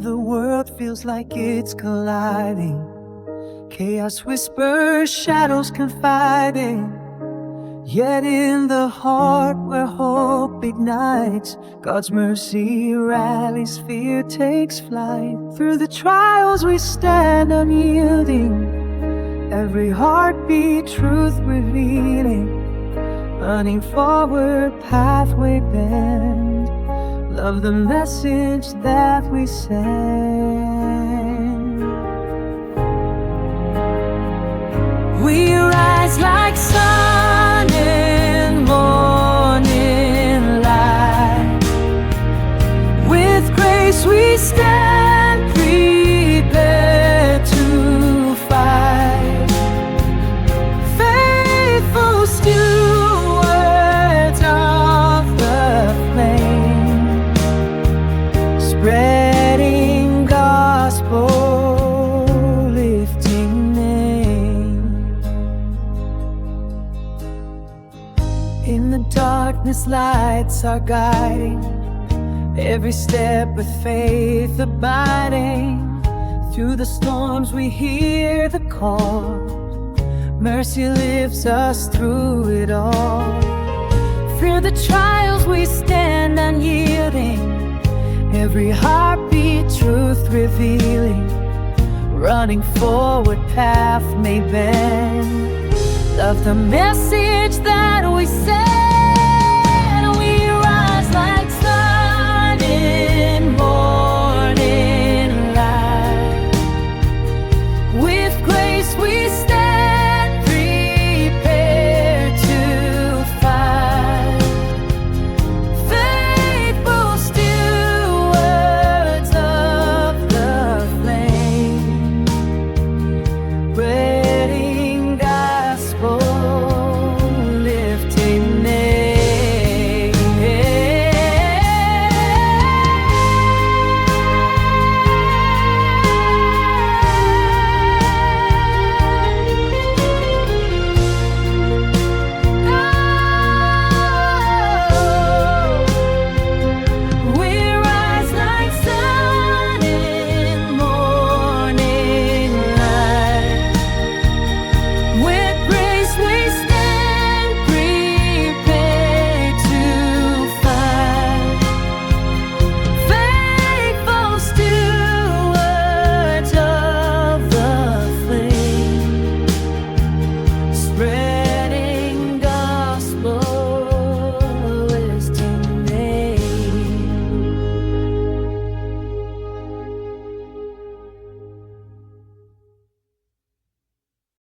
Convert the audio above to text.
the world feels like it's colliding. Chaos whispers, shadows confiding. Yet in the heart where hope ignites, God's mercy rallies, fear takes flight. Through the trials we stand unyielding, every heartbeat truth revealing. Running forward, pathway bend, love the message that we send. We rise like sun in morning light. With grace we stand prepared to fight. Faithful stewards of the flame, spreading gospel, lifting name. In the darkness, lights are guiding, every step with faith abiding. Through the storms we hear the call, mercy lifts us through it all. Through the trials we stand unyielding, every heartbeat truth revealing. Running forward, path may bend, love the message that we send.